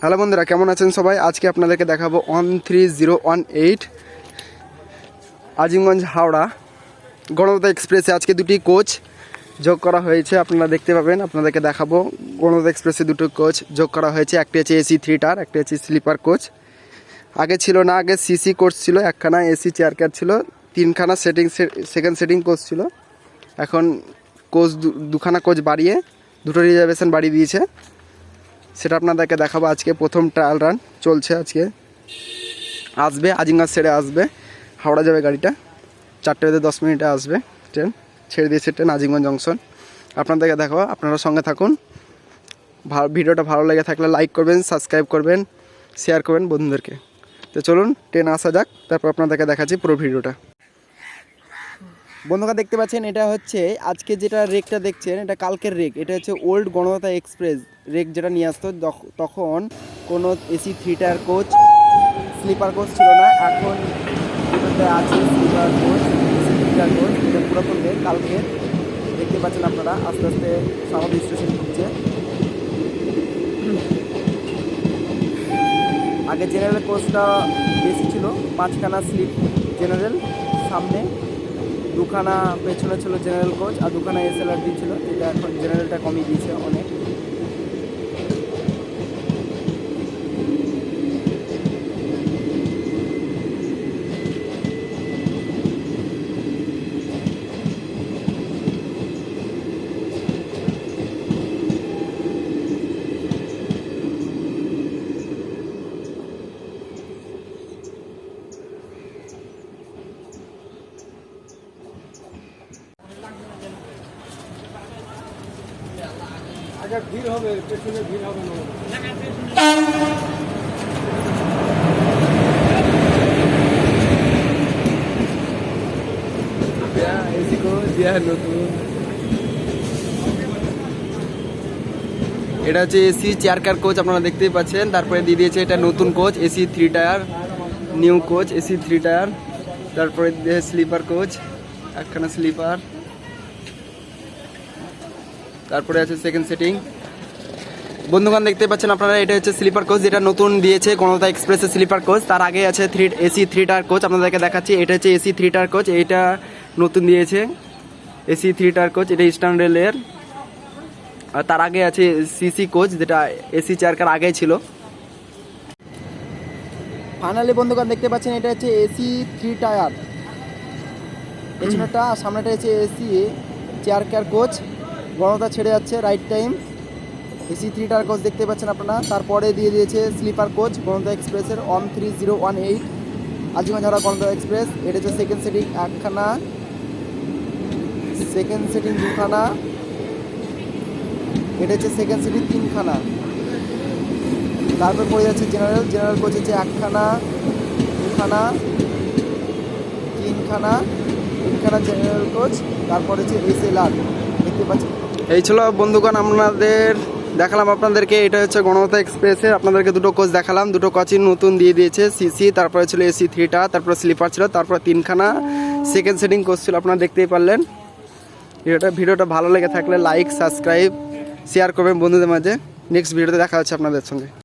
Hello বন্ধুরা, কেমন আছেন সবাই? আজকে আপনাদেরকে দেখাবো 13018 আজিমগঞ্জ হাওড়া গণদাতা এক্সপ্রেসে আজকে দুটি কোচ যোগ করা হয়েছে। আপনারা দেখতে পাবেন, আপনাদেরকে দেখাবো। গণদাতা এক্সপ্রেসে দুটো কোচ যোগ করা হয়েছে। একটি হচ্ছে এসি 3 টায়ার, একটি হচ্ছে স্লিপার কোচ। আগে ছিল না, আগে সিসি কোচ ছিল, একখানা এসি চেয়ার কার ছিল, তিনখানা সেকেন্ড সেটিং কোচ ছিল। এখন কোচ দুখানা কোচ বাড়িয়ে দুটো রিজার্ভেশন বাড়িয়ে দিয়েছে। সেটা আপনাদেরকে দেখাবো। আজকে প্রথম ট্রায়াল রান চলছে। আজকে আসবে, আজিমগঞ্জ ছেড়ে আসবে, হাওড়া যাবে গাড়িটা। 4:10 আসবে ট্রেন, ছেড়ে দিয়েছে ট্রেন আজিমগঞ্জ জংশন। আপনাদেরকে দেখাবো, আপনারা সঙ্গে থাকুন। ভিডিওটা ভালো লেগে থাকলে লাইক করবেন, সাবস্ক্রাইব করবেন, শেয়ার করবেন বন্ধুদেরকে। তো চলুন ট্রেন আসা যাক, তারপর আপনাদেরকে দেখাচ্ছি পুরো ভিডিওটা। বন্ধুরা দেখতে পাচ্ছেন, এটা হচ্ছে আজকে যেটা রেকটা দেখছেন, এটা কালকের রেক। এটা হচ্ছে ওল্ড গণদাতা এক্সপ্রেস রেক, যেটা নিয়ে আসতো তখন কোনো AC 3 tier coach, sleeper coach ছিল না। এখন যেটাতে আছে sleeper coach, AC 3 tier coach. এটা পুরাতন রেক, কালকে দেখতে পাচ্ছেন আপনারা। আস্তে আস্তে সামগ্রী স্টেশন ঢুকছে। আগে জেনারেল কোচটা বেশি ছিল, 5খানা স্লিপ জেনারেল, সামনে দুখানা পেছনে ছিল জেনারেল কোচ, আর দুখানা এসএলআরডি ছিল। যেটা এখন জেনারেলটা কমিয়ে দিয়েছে অনেক। আচ্ছা, ভিড় হবে, পেছনে ভিড় হবে না। এসি কোচ নতুন, এটা হচ্ছে এসি চেয়ার কার কোচ, আপনারা দেখতেই পাচ্ছেন। তারপরে দিয়ে দিয়েছে এটা নতুন coach AC 3 tyre, new coach AC 3 tyre. তারপরে দিয়ে স্লিপার কোচ, একখানা স্লিপার। তারপরে আছে সেকেন্ড সেটিং। বন্ধুগণ দেখতে পাচ্ছেন আপনারা, এটা হচ্ছে স্লিপার কোচ, যেটা নতুন দিয়েছে গণদাতা এক্সপ্রেসের স্লিপার কোচ। তার আগে আছে এসি 3 টায়ার কোচ, আপনাদেরকে দেখাচ্ছি। এটা হচ্ছে এসি 3 টায়ার কোচ, এইটা নতুন দিয়েছে এসি 3 টায়ার কোচ, এটা ইস্টার্ন রেলের। আর তার আগে আছে সিসি কোচ, যেটা এসি চেয়ার কার আগে ছিল। ফাইনালি বন্ধুগণ দেখতে পাচ্ছেন, এটা হচ্ছে এসি 3 টায়ার, পেছনেটা, সামনেটা হচ্ছে এসি চেয়ার কার কোচ। গণদাতা ছেড়ে যাচ্ছে right time. AC 3 tier coach দেখতে পাচ্ছেন আপনারা। তারপরে দিয়ে দিয়েছে স্লিপার কোচ গণদাতা এক্সপ্রেসের 13018 আজিমগঞ্জ হাওড়া গণদাতা এক্সপ্রেস। এটা হচ্ছে সেকেন্ড সেটিং একখানা, সেকেন্ড সেটিং দুখানা, এটা হচ্ছে সেকেন্ড সিটি 3খানা। তারপর পড়ে যাচ্ছে জেনারেল কোচ হচ্ছে একখানা, দুখানা, তিনখানা জেনারেল কোচ। তারপর হচ্ছে এসএলআর দেখতে পাচ্ছেন। এই ছিল বন্ধুগণ আপনাদের দেখালাম আপনাদেরকে। এটা হচ্ছে গণদাতা এক্সপ্রেসের, আপনাদেরকে দুটো কোচ দেখালাম। দুটো কোচই নতুন দিয়ে দিয়েছে সিসি, তারপরে ছিল এসি 3 টায়ার, তারপরে স্লিপার ছিল, তারপরে 3খানা সেকেন্ড সেটিং কোচ ছিল। আপনারা দেখতেই পারলেন। ভিডিওটা ভালো লেগে থাকলে লাইক, সাবস্ক্রাইব, শেয়ার করবেন বন্ধুদের মাঝে। নেক্সট ভিডিওতে দেখা হচ্ছে আপনাদের সঙ্গে।